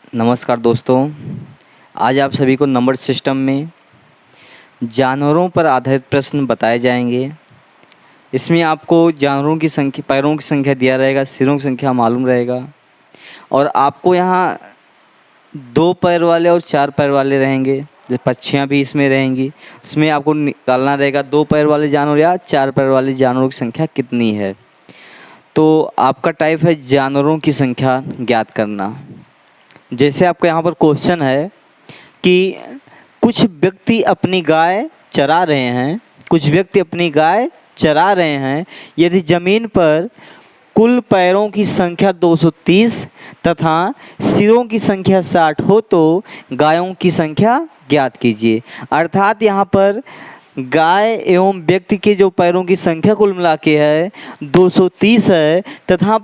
नमस्कार दोस्तों, आज आप सभी को नंबर सिस्टम में जानवरों पर आधारित प्रश्न बताए जाएंगे। इसमें आपको जानवरों की संख्या, पैरों की संख्या दिया रहेगा, सिरों की संख्या मालूम रहेगा और आपको यहाँ 2 पैर वाले और 4 पैर वाले रहेंगे। जैसे पक्षियाँ भी इसमें रहेंगी, उसमें आपको निकालना रहेगा 2 पैर वाले जानवर या 4 पैर वाले जानवरों की संख्या कितनी है। तो आपका टाइप है जानवरों की संख्या ज्ञात करना। जैसे आपका यहाँ पर क्वेश्चन है कि कुछ व्यक्ति अपनी गाय चरा रहे हैं, यदि ज़मीन पर कुल पैरों की संख्या 230 तथा सिरों की संख्या 60 हो तो गायों की संख्या ज्ञात कीजिए। अर्थात यहाँ पर गाय एवं व्यक्ति के जो पैरों की संख्या कुल मिला के है 230 है तथा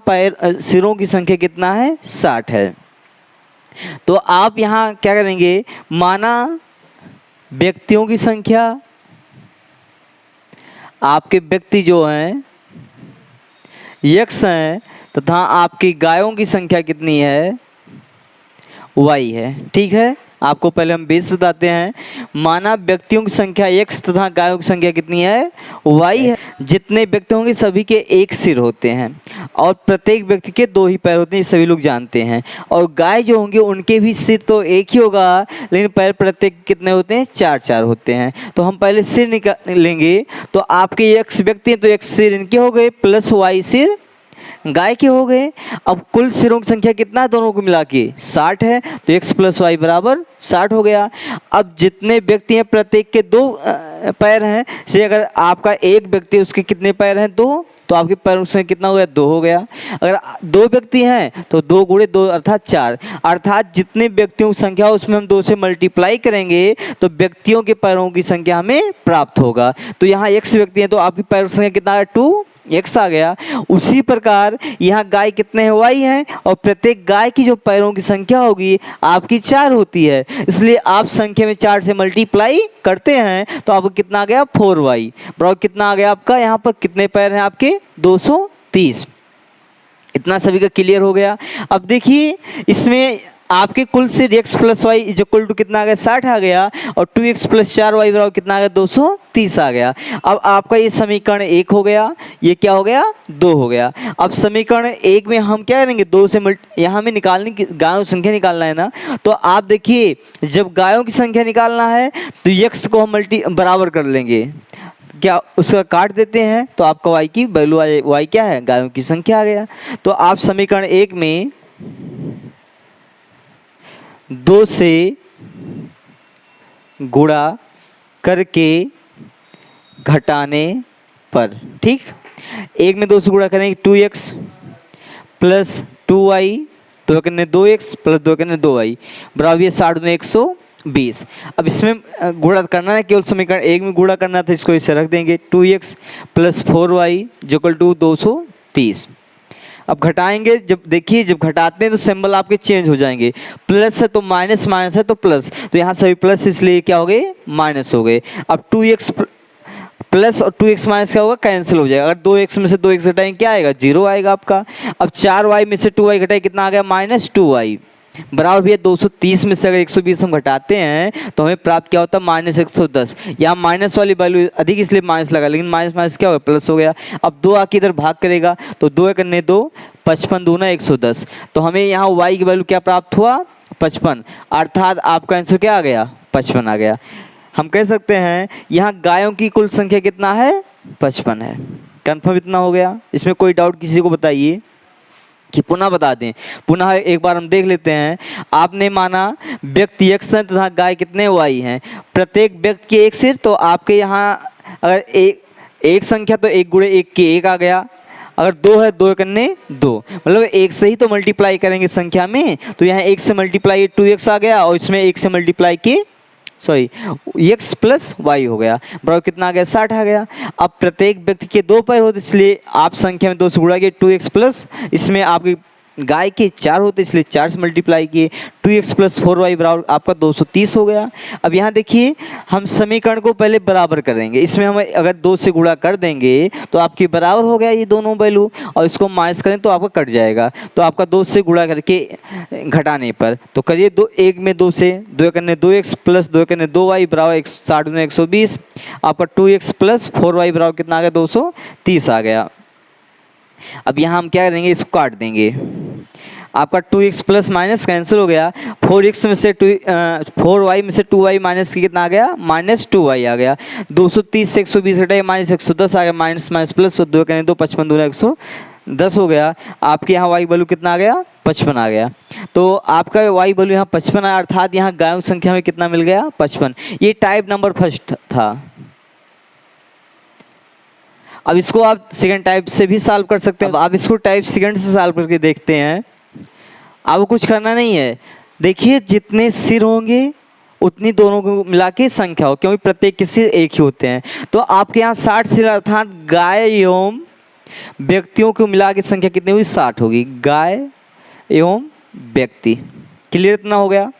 सिरों की संख्या कितना है, 60 है। तो आप यहाँ क्या करेंगे, माना व्यक्तियों की संख्या, आपके व्यक्ति जो हैं x हैं तथा आपकी गायों की संख्या कितनी है, y है। ठीक है, आपको पहले हम बेस बताते हैं। माना व्यक्तियों की संख्या x तथा गायों की संख्या कितनी है, y है। जितने व्यक्ति होंगे सभी के एक सिर होते हैं और प्रत्येक व्यक्ति के 2 ही पैर होते हैं, सभी लोग जानते हैं। और गाय जो होंगे उनके भी सिर तो एक ही होगा, लेकिन पैर प्रत्येक कितने होते हैं, 4-4 होते हैं। तो हम पहले सिर निकाल लेंगे। तो आपके x व्यक्ति हैं तो x सिर इनके हो गए प्लस y सिर गाय के हो गए। अब कुल सिरों की संख्या कितना है, दोनों को मिला के 60 है, तो x प्लस वाई बराबर 60 हो गया। अब जितने व्यक्ति हैं प्रत्येक के 2 पैर हैं, से अगर आपका एक व्यक्ति उसके कितने पैर हैं, 2, तो आपके पैरों से कितना हो गया, 2 हो गया। अगर 2 व्यक्ति हैं तो 2 गुणे 2 अर्थात 4। अर्थात जितने व्यक्तियों की संख्या हो उसमें हम 2 से मल्टीप्लाई करेंगे तो व्यक्तियों के पैरों की संख्या हमें प्राप्त होगा। तो यहाँ x व्यक्ति हैं तो आपकी पैरों की संख्या कितना है, 2x आ गया। उसी प्रकार यहाँ गाय कितने हैं, y हैं, और प्रत्येक गाय की जो पैरों की संख्या होगी आपकी 4 होती है, इसलिए आप संख्या में 4 से मल्टीप्लाई करते हैं तो आपको कितना आ गया, 4y बराबर कितना आ गया आपका, यहाँ पर कितने पैर हैं आपके, 230। इतना सभी का क्लियर हो गया। अब देखिए इसमें आपके कुल से x plus Y equal to कितना आ गया, 60 आ गया, और 2x प्लस 4y बराबर कितना आ गया, 230 आ गया। अब आपका ये समीकरण 1 हो गया, ये क्या हो गया, 2 हो गया। अब समीकरण 1 में हम क्या करेंगे, 2 से यहाँ हमें निकालने की गायों की संख्या निकालना है ना। तो आप देखिए जब गायों की संख्या निकालना है तो x को हम बराबर कर लेंगे, क्या उसका काट देते हैं तो आपका y की वैल्यू y क्या है, गायों की संख्या आ गया। तो आप समीकरण 1 में 2 से गुणा करके घटाने पर, ठीक, 1 में 2 से गुणा करेंगे 2x प्लस 2y, 2 करने 2x प्लस 2 करने 2y बराबर ये 60 में 120। अब इसमें गुणा करना है, केवल समीकरण 1 में गुणा करना था, इसको इसे रख देंगे 2x plus 4y equal to 230। अब घटाएंगे, जब देखिए जब घटाते हैं तो सिंबल आपके चेंज हो जाएंगे, प्लस है तो माइनस, माइनस है तो प्लस, तो यहाँ सभी प्लस इसलिए क्या हो गए, माइनस हो गए। अब 2x प्लस और 2x माइनस क्या होगा, कैंसिल हो जाएगा। अगर 2x में से 2x घटाएंगे क्या आएगा, 0 आएगा आपका। अब 4y में से 2y घटाए कितना आ गया, माइनस 2y बराबर भी है 230 में से अगर 120 हम घटाते हैं तो हमें प्राप्त क्या होता है, माइनस 110। यहाँ माइनस वाली वैल्यू अधिक इसलिए माइनस लगा, लेकिन माइनस माइनस क्या होगा, प्लस हो गया। अब 2 आके इधर भाग करेगा तो 2 करने 2, 55 दूना 110, तो हमें यहाँ y की वैल्यू क्या प्राप्त हुआ, 55। अर्थात आपका आंसर क्या आ गया, 55 आ गया। हम कह सकते हैं यहाँ गायों की कुल संख्या कितना है, 55 है। कन्फर्म इतना हो गया, इसमें कोई डाउट किसी को बताइए कि पुनः बता दें, पुनः एक बार हम देख लेते हैं। आपने माना व्यक्ति x हैं तथा गाय कितने y हैं, प्रत्येक व्यक्ति के एक सिर, तो आपके यहाँ अगर एक संख्या तो 1 गुणे 1 के 1 आ गया, अगर 2 है 2 करने 2, मतलब 1 से ही तो मल्टीप्लाई करेंगे संख्या में, तो यहाँ 1 से मल्टीप्लाई 2x आ गया और इसमें 1 से मल्टीप्लाई के x प्लस y हो गया बराबर कितना आ गया, 60 आ गया। अब प्रत्येक व्यक्ति के 2 पैर होते इसलिए आप संख्या में 2 से गुणा किए 2x प्लस इसमें आपकी गाय के 4 होते इसलिए 4 से मल्टीप्लाई किए, 2x प्लस 4y बराबर आपका 230 हो गया। अब यहाँ देखिए हम समीकरण को पहले बराबर करेंगे, इसमें हम अगर 2 से गुणा कर देंगे तो आपकी बराबर हो गया ये दोनों वैल्यू, और इसको माइनस करें तो आपका कट जाएगा। तो आपका 2 से गुणा करके घटाने पर तो करिए 2 1 में 2 से 2 करने 2x प्लस 2 करने 2y बराबर 60 में 120, आपका 2x प्लस 4y बराबर कितना आ गया 230 आ गया। अब यहाँ हम क्या करेंगे, इसको काट देंगे, आपका 2x प्लस माइनस कैंसिल हो गया, 4x में से 4y में से 2y माइनस कितना आ गया माइनस 2y आ गया, 230 से 120 घटाया माइनस 110 आ गया, माइनस माइनस प्लस 2 करें तो 55 दूना 110 हो गया। आपके यहाँ y वैल्यू कितना आ गया 55 आ गया। तो आपका y वैल्यू यहाँ 55 आया, अर्थात यहाँ गायों की संख्या में कितना मिल गया 55। ये टाइप नंबर फर्स्ट था। अब इसको आप सेकंड टाइप से भी सॉल्व कर सकते हैं। अब आप इसको टाइप सेकंड से सॉल्व करके देखते हैं। आपको कुछ करना नहीं है, देखिए जितने सिर होंगे उतनी दोनों को मिला के संख्या हो, क्योंकि प्रत्येक के सिर एक ही होते हैं। तो आपके यहाँ 60 सिर अर्थात गाय एवं व्यक्तियों को मिला के संख्या कितनी हुई 60 होगी, गाय एवं व्यक्ति। क्लियर इतना हो गया,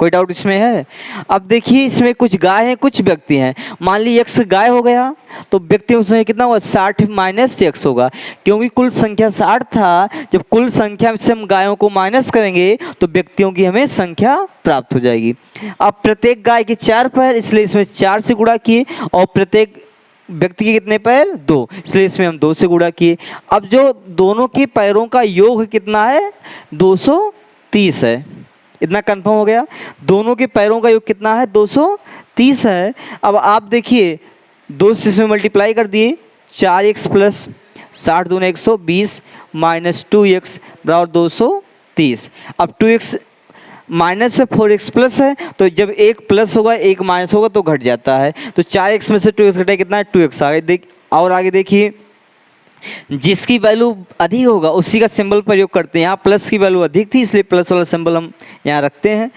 कोई डाउट इसमें है? अब देखिए इसमें कुछ गाय हैं कुछ व्यक्ति हैं। मान ली x गाय हो गया तो व्यक्तियों से कितना होगा 60 माइनस x होगा, क्योंकि कुल संख्या 60 था। जब कुल संख्या से हम गायों को माइनस करेंगे तो व्यक्तियों की हमें संख्या प्राप्त हो जाएगी। अब प्रत्येक गाय के 4 पैर, इसलिए इसमें 4 से गुणा किए, और प्रत्येक व्यक्ति के कितने पैर 2, इसलिए इसमें हम 2 से गुणा किए। अब जो दोनों के पैरों का योग कितना है 230 है, इतना कंफर्म हो गया। दोनों के पैरों का योग कितना है 230 है। अब आप देखिए 2 से इसमें मल्टीप्लाई कर दिए, 4x प्लस 60 दूना 120 माइनस 2x बराबर 230। अब 2x माइनस से 4x प्लस है, तो जब एक प्लस होगा एक माइनस होगा तो घट जाता है। तो 4x में से 2x घटाए कितना है 2x आ गया। और आगे देखिए जिसकी वैल्यू अधिक होगा उसी का सिंबल प्रयोग करते हैं। यहाँ प्लस की वैल्यू अधिक थी इसलिए प्लस वाला सिंबल हम यहाँ रखते हैं।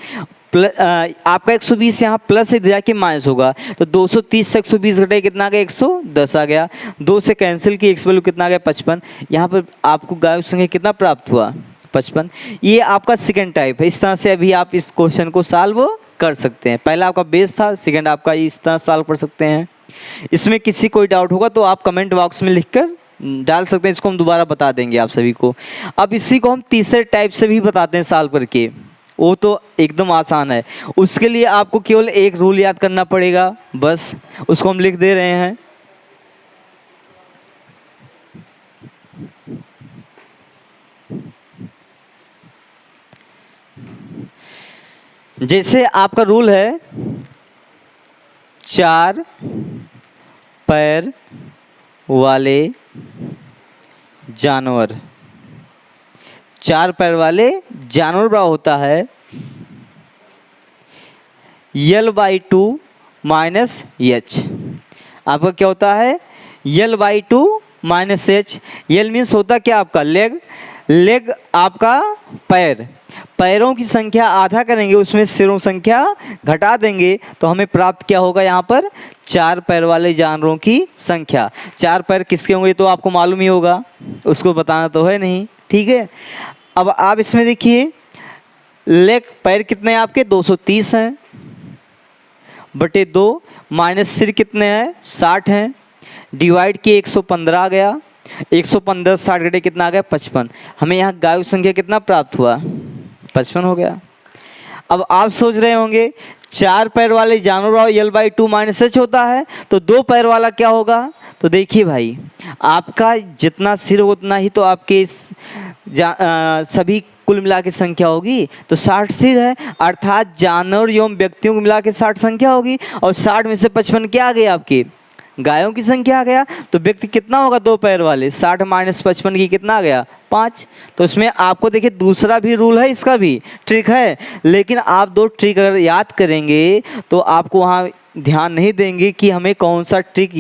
आपका 120 यहाँ प्लस से जाके माइनस होगा, तो 230 से 120 घटाए कितना आ गया 110 आ गया। 2 से कैंसिल की x वैल्यू कितना आ गया 55। यहाँ पर आपको गायों की संख्या कितना प्राप्त हुआ 55। ये आपका सेकेंड टाइप है। इस तरह से अभी आप इस क्वेश्चन को सॉल्व कर सकते हैं। पहला आपका बेस था, सेकेंड आपका इस तरह सॉल्व कर सकते हैं। इसमें किसी कोई डाउट होगा तो आप कमेंट बॉक्स में लिखकर डाल सकते हैं, इसको हम दोबारा बता देंगे आप सभी को। अब इसी को हम तीसरे टाइप से भी बताते हैं सॉल्व करके, वो तो एकदम आसान है। उसके लिए आपको केवल एक रूल याद करना पड़ेगा, बस उसको हम लिख दे रहे हैं। जैसे आपका रूल है 4 पैर वाले जानवर, 4 पैर वाले जानवर बड़ा होता है L/2 माइनस एच। आपका क्या होता है L/2 minus H. L means होता क्या आपका लेग, लेग आपका पैर, पैरों की संख्या आधा करेंगे उसमें सिरों संख्या घटा देंगे तो हमें प्राप्त क्या होगा यहाँ पर 4 पैर वाले जानवरों की संख्या। 4 पैर किसके होंगे तो आपको मालूम ही होगा, उसको बताना तो है नहीं, ठीक है। अब आप इसमें देखिए लेग पैर कितने हैं आपके 230 हैं बटे 2 माइनस सिर कितने हैं 60 हैं, डिवाइड किए 115 आ गया। 115 60 घटे कितना आ गया 55। हमें यहाँ गायों की संख्या कितना प्राप्त हुआ 55 हो गया। अब आप सोच रहे होंगे 4 पैर वाले जानवर L/2 माइनस एच होता है तो 2 पैर वाला क्या होगा। तो देखिए भाई आपका जितना सिर उतना ही तो आपके सभी कुल मिला के संख्या होगी। तो 60 सिर है अर्थात जानवर एवं व्यक्तियों को मिला के 60 संख्या होगी, और 60 में से 55 क्या आ गए आपके गायों की संख्या आ गया। तो व्यक्ति कितना होगा 2 पैर वाले 60 माइनस 55 की कितना आ गया 5। तो इसमें आपको देखिए दूसरा भी रूल है, इसका भी ट्रिक है, लेकिन आप 2 ट्रिक अगर याद करेंगे तो आपको वहाँ ध्यान नहीं देंगे कि हमें कौन सा ट्रिक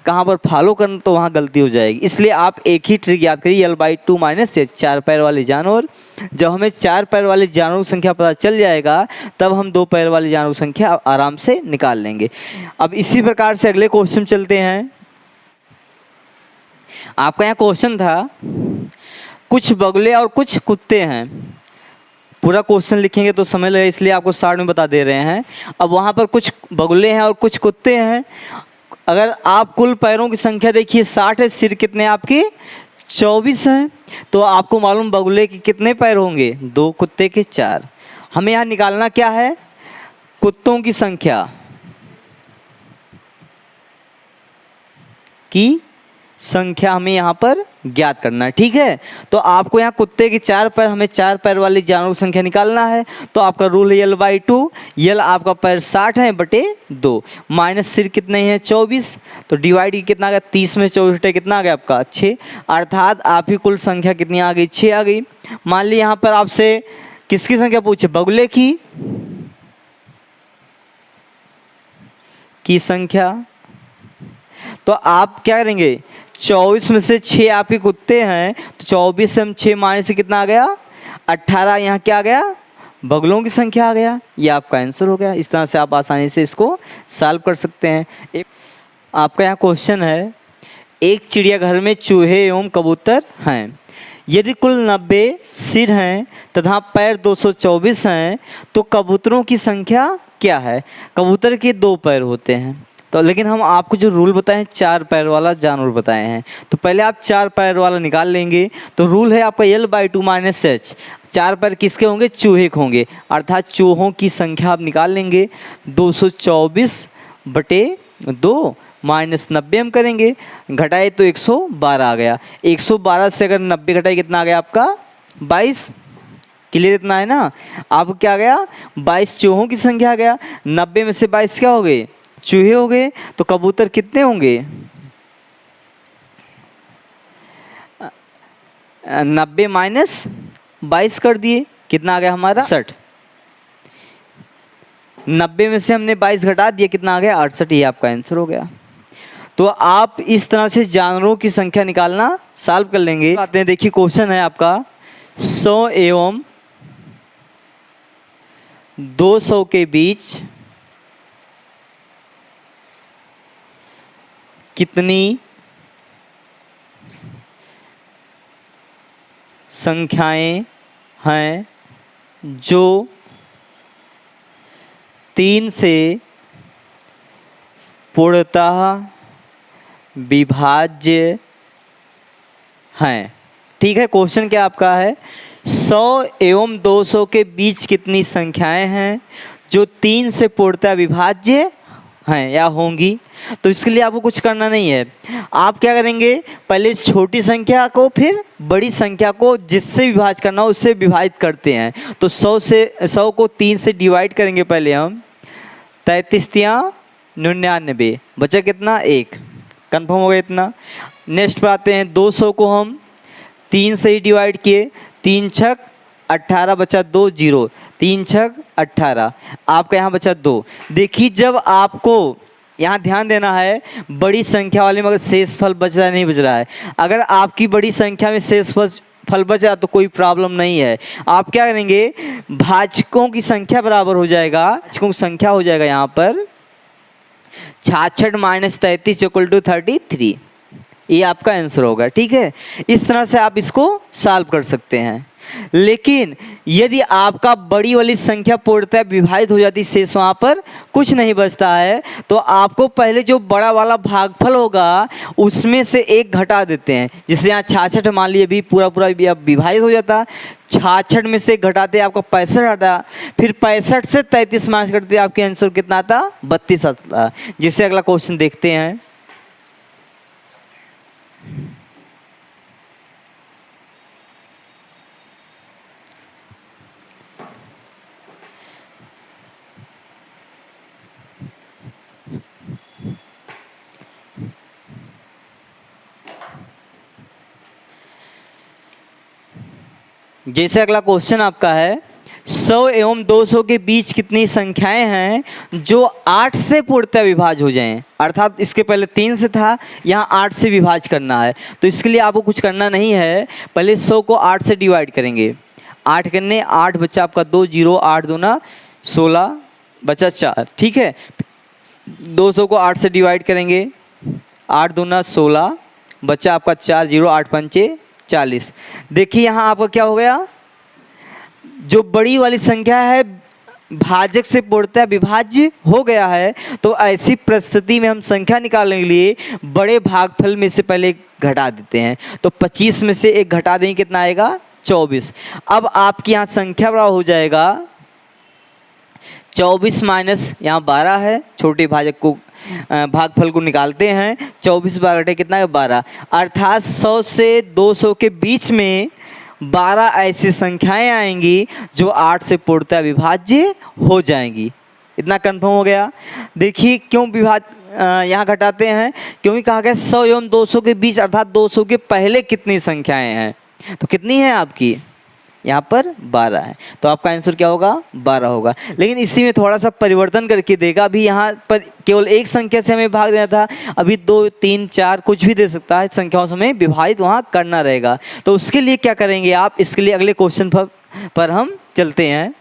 कहाँ पर फॉलो करना, तो वहाँ गलती हो जाएगी। इसलिए आप एक ही ट्रिक याद करिए L/2 माइनस एच 4 पैर वाले जानवर। जब हमें 4 पैर वाले जानवरों की संख्या पता चल जाएगा तब हम 2 पैर वाले जानवरों की संख्या आराम से निकाल लेंगे। अब इसी प्रकार से अगले क्वेश्चन चलते हैं। आपका यहाँ क्वेश्चन था कुछ बगुले और कुछ कुत्ते हैं। पूरा क्वेश्चन लिखेंगे तो समय लगेगा, इसलिए आपको शॉर्ट में बता दे रहे हैं। अब वहाँ पर कुछ बगुले हैं और कुछ कुत्ते हैं। अगर आप कुल पैरों की संख्या देखिए 60 है, सिर कितने आपके 24 हैं, तो आपको मालूम बगुले के कितने पैर होंगे 2, कुत्ते के 4। हमें यहाँ निकालना क्या है, कुत्तों की संख्या हमें यहाँ पर ज्ञात करना है, ठीक है। तो आपको यहाँ कुत्ते के 4 पैर, हमें 4 पैर वाले जानवरों की संख्या निकालना है। तो आपका रूल है L/2, L आपका पैर 60 है बटे 2, माइनस सिर कितने हैं 24, तो डिवाइड कितना आ गया 30 में 24 बटे कितना आ गया आपका 6, अर्थात आपकी कुल संख्या कितनी आ गई 6 आ गई। मान ली यहाँ पर आपसे किसकी संख्या पूछे, बगुले की संख्या। तो आप क्या करेंगे, 24 में से 6 आपके कुत्ते हैं, तो 24 से हम 6 माइनस से कितना आ गया 18, यहाँ क्या आ गया बगुलों की संख्या आ गया। ये आपका आंसर हो गया। इस तरह से आप आसानी से इसको सॉल्व कर सकते हैं। एक आपका यहाँ क्वेश्चन है, एक चिड़ियाघर में चूहे एवं कबूतर हैं, यदि कुल 90 सिर हैं तथा पैर 224 हैं, तो कबूतरों की संख्या क्या है। कबूतर के 2 पैर होते हैं, तो लेकिन हम आपको जो रूल बताए हैं 4 पैर वाला जानवर बताए हैं, तो पहले आप 4 पैर वाला निकाल लेंगे। तो रूल है आपका L/2 माइनस H, 4 पैर किसके होंगे, चूहे के होंगे, अर्थात चूहों की संख्या आप निकाल लेंगे 224 बटे 2 माइनस 90 हम करेंगे, घटाए तो 112 आ गया। 112 से अगर 90 घटाए कितना आ गया आपका 22, क्लियर इतना है ना। आपको क्या आ गया 22 चूहों की संख्या आ गया, 90 में से 22 क्या हो गए चूहे हो गए। तो कबूतर कितने होंगे 90 माइनस 22 कर दिए, कितना आ गया हमारा 68। 90 में से हमने 22 घटा दिया, कितना आ गया 68, ये आपका आंसर हो गया। तो आप इस तरह से जानवरों की संख्या निकालना सॉल्व कर लेंगे। आते हैं, देखिए क्वेश्चन है आपका 100 एवं 200 के बीच कितनी संख्याएं हैं जो 3 से पूर्णतः विभाज्य हैं। ठीक है, क्वेश्चन क्या आपका है 100 एवं 200 के बीच कितनी संख्याएं हैं जो 3 से पूर्णतः विभाज्य हैं या होंगी। तो इसके लिए आपको कुछ करना नहीं है, आप क्या करेंगे पहले छोटी संख्या को फिर बड़ी संख्या को जिससे विभाजित करना हो उससे विभाजित करते हैं। तो 100 को 3 से डिवाइड करेंगे पहले हम, 33×99 बचा कितना 1, कंफर्म हो गया इतना। नेक्स्ट पर आते हैं 200 को हम 3 से ही डिवाइड किए, 3 छक 18 बचा 2 0, 3 छक 18, आपका यहाँ बचा 2। देखिए जब आपको यहाँ ध्यान देना है बड़ी संख्या वाले में अगर शेष फल बच रहा है नहीं बच रहा है, अगर आपकी बड़ी संख्या में शेष फल बच रहा तो कोई प्रॉब्लम नहीं है। आप क्या करेंगे भाजकों की संख्या बराबर हो जाएगा, भाजकों की संख्या हो जाएगा यहाँ पर 66 माइनस 33 इक्वल टू 33, ये आपका आंसर होगा। ठीक है, इस तरह से आप इसको सॉल्व कर सकते हैं। लेकिन यदि आपका बड़ी वाली संख्या पूर्णतः विभाजित हो जाती शेष वहाँ पर कुछ नहीं बचता है, तो आपको पहले जो बड़ा वाला भागफल होगा उसमें से 1 घटा देते हैं। जैसे यहाँ 66 मान लीजिए भी पूरा भी अब विभाजित हो जाता, 66 में से घटाते आपका 65 आता, फिर 65 से 33 माइनस करते आपके आंसर कितना आता 32 आता। जिससे अगला क्वेश्चन देखते हैं। जैसे अगला क्वेश्चन आपका है 100 एवं 200 के बीच कितनी संख्याएं हैं जो 8 से पूर्णतः विभाज्य हो जाएं, अर्थात इसके पहले 3 से था, यहाँ 8 से विभाज्य करना है। तो इसके लिए आपको कुछ करना नहीं है, पहले 100 को 8 से डिवाइड करेंगे, 8 करने 8 बच्चा आपका 2 0, 8 दूना 16 बचा 4। ठीक है, 200 को 8 से डिवाइड करेंगे, 8 दूना 16 बच्चा आपका 4 0, 8 पंचे 40। देखिए यहाँ आपका क्या हो गया, जो बड़ी वाली संख्या है भाजक से पूर्णतः विभाज्य हो गया है। तो ऐसी परिस्थिति में हम संख्या निकालने के लिए बड़े भागफल में से पहले घटा देते हैं। तो 25 में से 1 घटा देंगे, कितना आएगा 24। अब आपकी यहाँ संख्या बराबर हो जाएगा 24 माइनस यहाँ 12 है, छोटे भाजक को भागफल को निकालते हैं। 24 12 घटे कितना है 12, अर्थात 100 से 200 के बीच में 12 ऐसी संख्याएं आएंगी जो 8 से पूर्णतः विभाज्य हो जाएंगी। इतना कंफर्म हो गया। देखिए क्यों यहाँ घटाते हैं, क्योंकि कहा गया 100 एवं 200 के बीच, अर्थात 200 के पहले कितनी संख्याएं हैं। तो कितनी है आपकी यहाँ पर 12 है, तो आपका आंसर क्या होगा 12 होगा। लेकिन इसी में थोड़ा सा परिवर्तन करके देगा। अभी यहाँ पर केवल एक संख्या से हमें भाग देना था, अभी 2 3 4 कुछ भी दे सकता है, संख्याओं से हमें विभाजित वहाँ करना रहेगा। तो उसके लिए क्या करेंगे आप, इसके लिए अगले क्वेश्चन पर हम चलते हैं।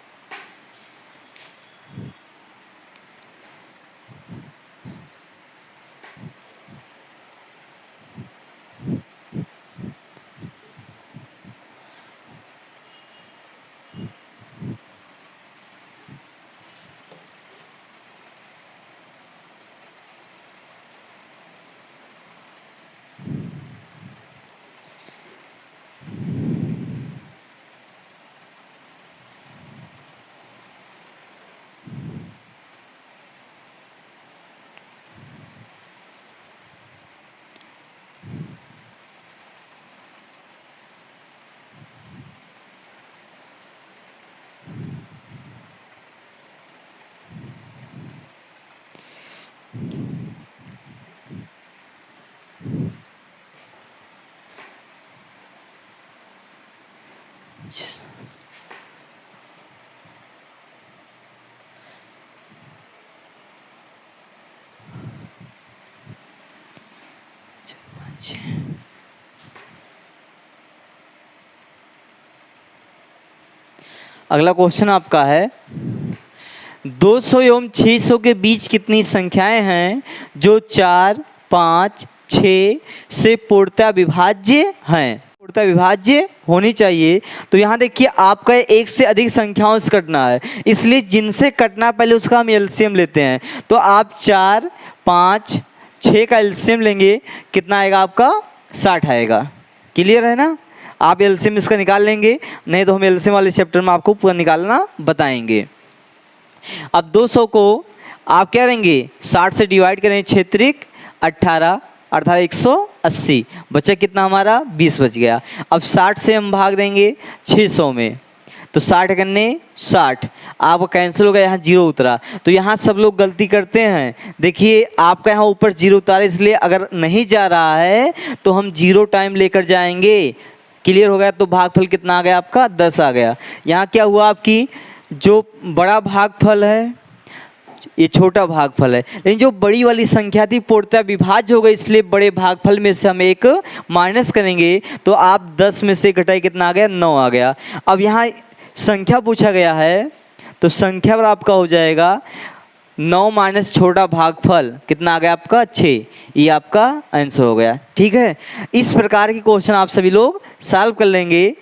अगला क्वेश्चन आपका है 200 एवं 600 के बीच कितनी संख्याएं हैं जो 4 5 6 से पूर्णतः विभाज्य हैं। पूर्णतः विभाज्य होनी चाहिए। तो यहाँ देखिए आपका एक से अधिक संख्याओं से कटना है, इसलिए जिनसे कटना पहले उसका हम एलसीएम लेते हैं। तो आप 4 5 6 का एलसीएम लेंगे, कितना आएगा आपका 60 आएगा। क्लियर है ना, आप एलसीएम इसका निकाल लेंगे, नहीं तो हम एलसीएम वाले चैप्टर में आपको पूरा निकालना बताएंगे। अब 200 को आप क्या करेंगे 60 से डिवाइड करें, 6 त्रिक 18 अर्थात 180, बचा कितना हमारा 20 बच गया। अब 60 से हम भाग देंगे 600 में, तो 60 करने 60, आपका कैंसिल हो गया, यहाँ 0 उतरा। तो यहाँ सब लोग गलती करते हैं। देखिए आपका यहाँ ऊपर 0 उतारा, इसलिए अगर नहीं जा रहा है तो हम 0 टाइम लेकर जाएंगे। क्लियर हो गया। तो भागफल कितना आ गया आपका 10 आ गया। यहाँ क्या हुआ, आपकी जो बड़ा भागफल है ये छोटा भागफल है, लेकिन जो बड़ी वाली संख्या थी पूर्णतः विभाज्य हो गई, इसलिए बड़े भागफल में से हम एक माइनस करेंगे। तो आप 10 में से घटाई कितना आ गया 9 आ गया। अब यहाँ संख्या पूछा गया है, तो संख्या पर आपका हो जाएगा 9 माइनस छोटा भागफल कितना आ गया आपका 6, ये आपका आंसर हो गया। ठीक है, इस प्रकार के क्वेश्चन आप सभी लोग सॉल्व कर लेंगे।